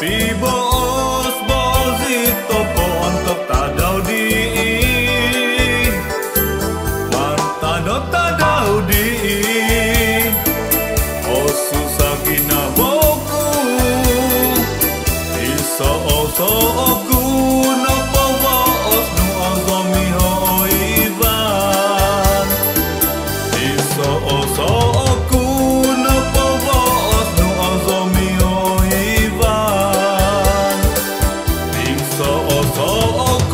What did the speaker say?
Pi bos bosito po untuk tadau di Mantano tadau di susah kina boku Iso oso oku no povos no ozomi ho Ivan Iso oso oku no povos no ozomi ho Ivan Iso oso oku